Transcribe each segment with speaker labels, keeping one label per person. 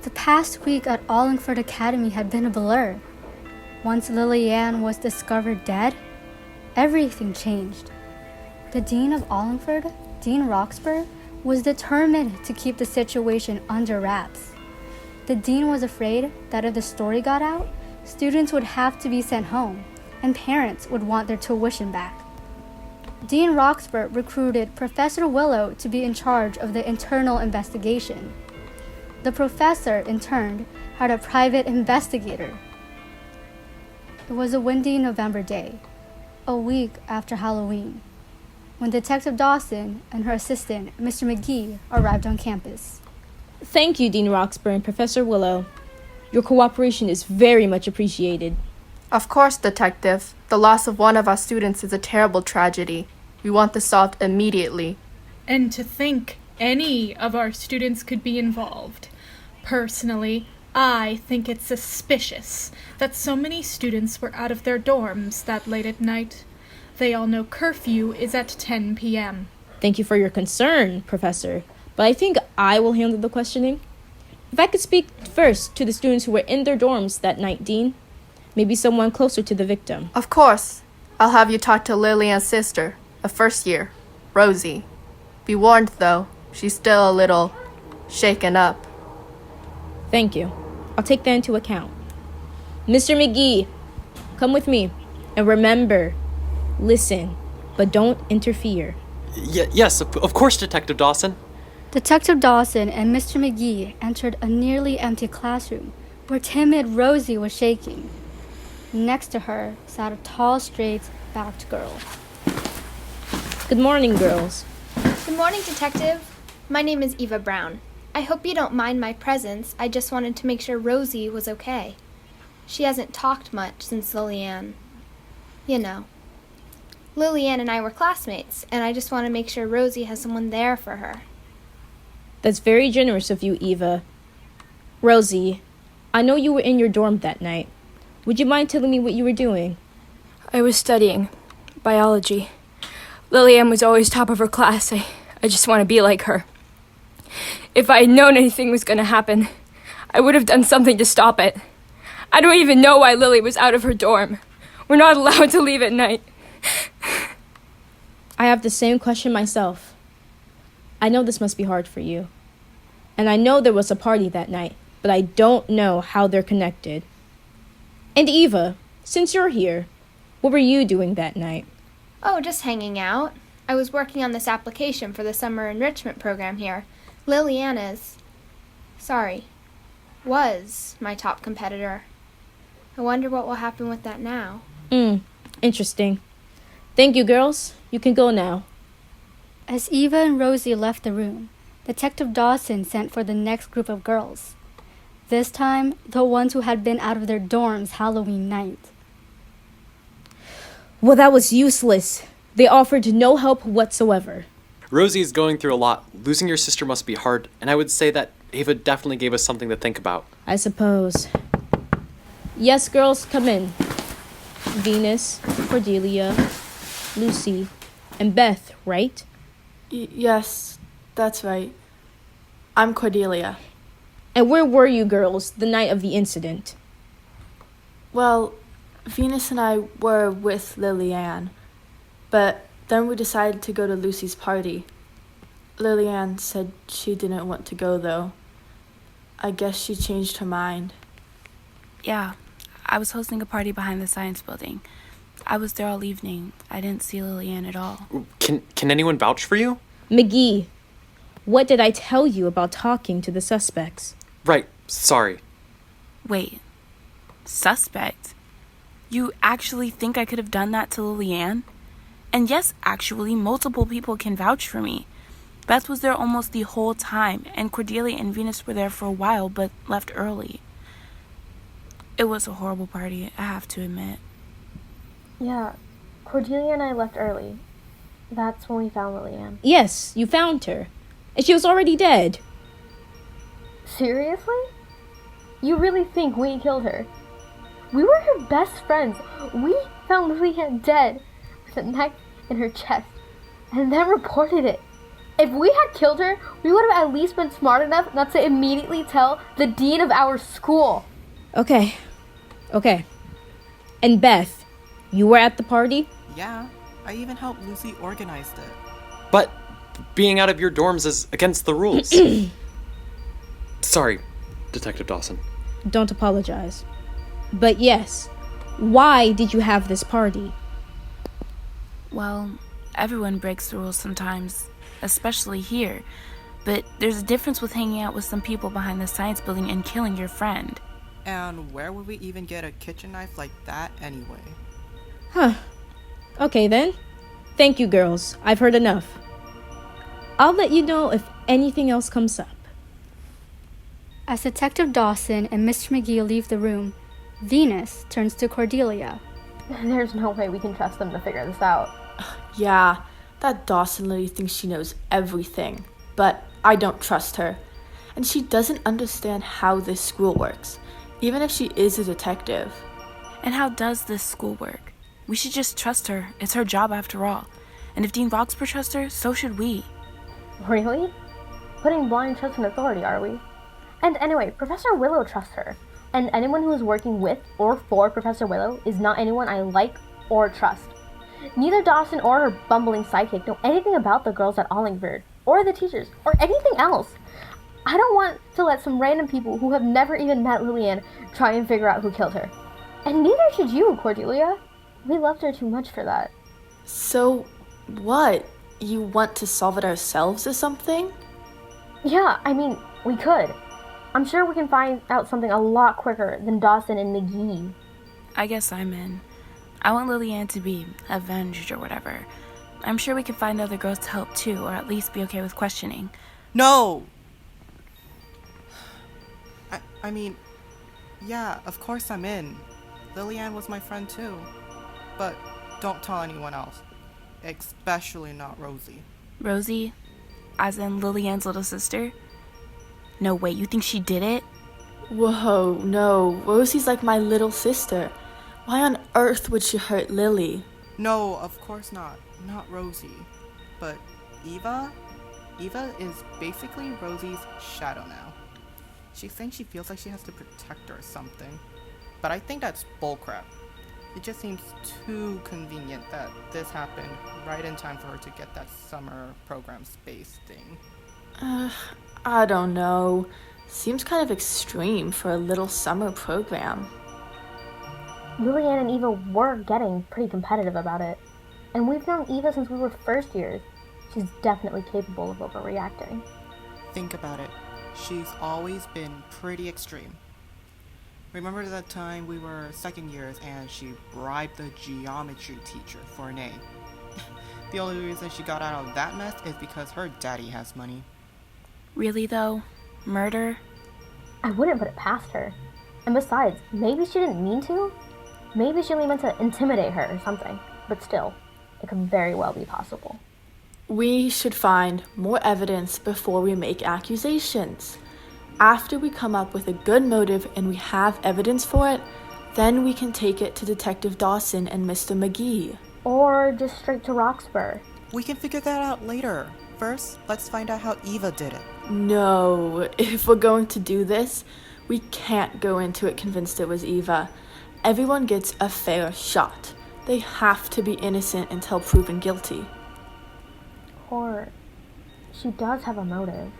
Speaker 1: The past week at Ollingford Academy had been a blur. Once Lily-Ann was discovered dead, everything changed. The Dean of Ollingford, Dean Roxburgh, was determined to keep the situation under wraps. The dean was afraid that if the story got out, students would have to be sent home, and parents would want their tuition back. Dean Roxburgh recruited Professor Willow to be in charge of the internal investigation. The professor, in turn, had a private investigator. It was a windy November day, a week after Halloween, when Detective Dawson and her assistant, Mr. McGee, arrived on campus.
Speaker 2: Thank you, Dean Roxburgh and Professor Willow. Your cooperation is very much appreciated.
Speaker 3: Of course, Detective. The loss of one of our students is a terrible tragedy. We want this solved immediately.
Speaker 4: And to think any of our students could be involved. Personally, I think it's suspicious that so many students were out of their dorms that late at night. They all know curfew is at 10 p.m.
Speaker 2: Thank you for your concern, Professor, but I think I will handle the questioning. If I could speak first to the students who were in their dorms that night, Dean. Maybe someone closer to the victim.
Speaker 3: Of course. I'll have you talk to Lily-Ann's sister, a first year, Rosie. Be warned, though, she's still a little shaken up.
Speaker 2: Thank you. I'll take that into account. Mr. McGee, come with me. And remember, listen, but don't interfere.
Speaker 5: Yes, of course, Detective Dawson.
Speaker 1: Detective Dawson and Mr. McGee entered a nearly empty classroom where timid Rosie was shaking. Next to her sat a tall, straight-backed girl.
Speaker 2: Good morning, girls.
Speaker 6: Good morning, Detective. My name is Eva Brown. I hope you don't mind my presence. I just wanted to make sure Rosie was okay. She hasn't talked much since Lily-Ann. You know. Lily-Ann and I were classmates, and I just want to make sure Rosie has someone there for her.
Speaker 2: That's very generous of you, Eva. Rosie, I know you were in your dorm that night. Would you mind telling me what you were doing?
Speaker 7: I was studying biology. Lily-Ann was always top of her class. I just want to be like her. If I had known anything was going to happen, I would have done something to stop it. I don't even know why Lily was out of her dorm. We're not allowed to leave at night.
Speaker 2: I have the same question myself. I know this must be hard for you. And I know there was a party that night, but I don't know how they're connected. And Eva, since you're here, what were you doing that night?
Speaker 6: Oh, just hanging out. I was working on this application for the summer enrichment program here. Lily-Ann was my top competitor. I wonder what will happen with that now.
Speaker 2: Interesting. Thank you, girls. You can go now.
Speaker 1: As Eva and Rosie left the room, Detective Dawson sent for the next group of girls. This time, the ones who had been out of their dorms Halloween night.
Speaker 2: Well, that was useless. They offered no help whatsoever.
Speaker 5: Rosie is going through a lot. Losing your sister must be hard, and I would say that Ava definitely gave us something to think about.
Speaker 2: I suppose. Yes, girls, come in. Venus, Cordelia, Lucy, and Beth, right?
Speaker 7: Yes, that's right. I'm Cordelia.
Speaker 2: And where were you girls the night of the incident?
Speaker 7: Well, Venus and I were with Lily-Ann, but then we decided to go to Lucy's party. Lily-Ann said she didn't want to go, though. I guess she changed her mind.
Speaker 8: Yeah, I was hosting a party behind the science building. I was there all evening. I didn't see Lily-Ann at all.
Speaker 5: Can anyone vouch for you?
Speaker 2: McGee, what did I tell you about talking to the suspects?
Speaker 5: Right, sorry.
Speaker 8: Wait, suspect? You actually think I could have done that to Lily-Ann? And yes, actually, multiple people can vouch for me. Beth was there almost the whole time, and Cordelia and Venus were there for a while, but left early. It was a horrible party, I have to admit.
Speaker 9: Yeah, Cordelia and I left early. That's when we found Lily-Ann.
Speaker 2: Yes, you found her. And she was already dead.
Speaker 9: Seriously? You really think we killed her? We were her best friends. We found Lily-Ann dead with a knife in her chest and then reported it. If we had killed her, we would have at least been smart enough not to immediately tell the dean of our school.
Speaker 2: Okay. And Beth, you were at the party?
Speaker 10: Yeah, I even helped Lucy organize it.
Speaker 5: But being out of your dorms is against the rules. Sorry, Detective Dawson.
Speaker 2: Don't apologize. But yes, why did you have this party?
Speaker 8: Well, everyone breaks the rules sometimes, especially here. But there's a difference with hanging out with some people behind the science building and killing your friend.
Speaker 10: And where would we even get a kitchen knife like that anyway?
Speaker 2: Huh. Okay then. Thank you, girls. I've heard enough. I'll let you know if anything else comes up.
Speaker 1: As Detective Dawson and Mr. McGee leave the room, Venus turns to Cordelia.
Speaker 9: There's no way we can trust them to figure this out.
Speaker 11: Yeah, that Dawson lady thinks she knows everything, but I don't trust her. And she doesn't understand how this school works, even if she is a detective.
Speaker 8: And how does this school work? We should just trust her. It's her job after all. And if Dean Roxburgh trusts her, so should we.
Speaker 9: Really? Putting blind trust in authority, are we? And anyway, Professor Willow trusts her. And anyone who is working with or for Professor Willow is not anyone I like or trust. Neither Dawson or her bumbling sidekick know anything about the girls at Ollingford, or the teachers, or anything else. I don't want to let some random people who have never even met Lillian try and figure out who killed her. And neither should you, Cordelia. We loved her too much for that.
Speaker 11: So, what? You want to solve it ourselves or something?
Speaker 9: Yeah, I mean, we could. I'm sure we can find out something a lot quicker than Dawson and McGee.
Speaker 8: I guess I'm in. I want Lillian to be avenged or whatever. I'm sure we can find other girls to help too, or at least be okay with questioning.
Speaker 10: No! I mean, yeah, of course I'm in. Lillian was my friend too. But don't tell anyone else. Especially not Rosie.
Speaker 8: Rosie? As in Lillian's little sister? No, wait, you think she did it?
Speaker 11: Whoa, no. Rosie's like my little sister. Why on earth would she hurt Lily?
Speaker 10: No, of course not. Not Rosie. But Eva? Eva is basically Rosie's shadow now. She's saying she feels like she has to protect her or something. But I think that's bullcrap. It just seems too convenient that this happened right in time for her to get that summer program space thing.
Speaker 11: I don't know. Seems kind of extreme for a little summer program.
Speaker 9: Lillian and Eva were getting pretty competitive about it. And we've known Eva since we were first years. She's definitely capable of overreacting.
Speaker 10: Think about it. She's always been pretty extreme. Remember that time we were second years and she bribed the geometry teacher for an A? The only reason she got out of that mess is because her daddy has money.
Speaker 8: Really though? Murder?
Speaker 9: I wouldn't put it past her. And besides, maybe she didn't mean to? Maybe she only meant to intimidate her or something. But still, it could very well be possible.
Speaker 11: We should find more evidence before we make accusations. After we come up with a good motive and we have evidence for it, then we can take it to Detective Dawson and Mr. McGee.
Speaker 9: Or just straight to Roxburgh.
Speaker 10: We can figure that out later. First, let's find out how Eva did it.
Speaker 11: No, if we're going to do this, we can't go into it convinced it was Eva. Everyone gets a fair shot. They have to be innocent until proven guilty.
Speaker 9: Or she does have a motive.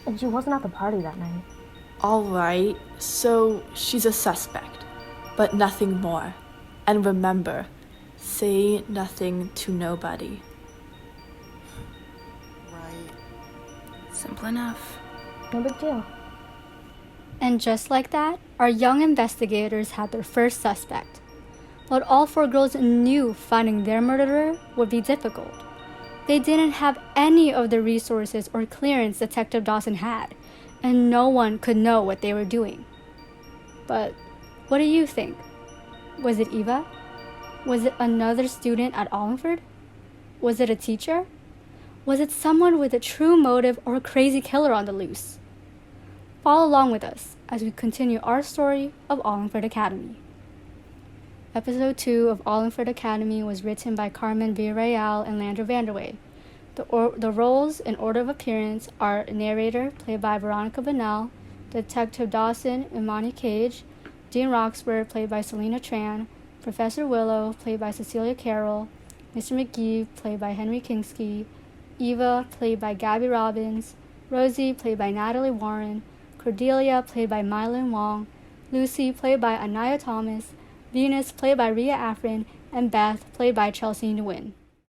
Speaker 9: And she wasn't at the party that night.
Speaker 11: Alright, so she's a suspect, but nothing more. And remember, say nothing to nobody.
Speaker 10: Right.
Speaker 8: Simple enough.
Speaker 9: No big deal.
Speaker 1: And just like that, our young investigators had their first suspect. But all four girls knew finding their murderer would be difficult. They didn't have any of the resources or clearance Detective Dawson had, and no one could know what they were doing. But what do you think? Was it Eva? Was it another student at Ollingford? Was it a teacher? Was it someone with a true motive or a crazy killer on the loose? Follow along with us as we continue our story of Ollingford Academy. Episode 2 of Ollingford Academy was written by Carmen Villarreal and Landra Vanderway, The roles in order of appearance are narrator, played by Veronica Bonnell, Detective Dawson, Imani Cage, Dean Roxburgh, played by Selena Tran, Professor Willow, played by Cecilia Carroll, Mr. McGee, played by Henry Kingsky, Eva, played by Gabby Robbins, Rosie, played by Natalie Warren, Cordelia, played by Mylin Wong, Lucy, played by Anaya Thomas, Venus, played by Rhea Afrin, and Beth, played by Chelsea Nguyen.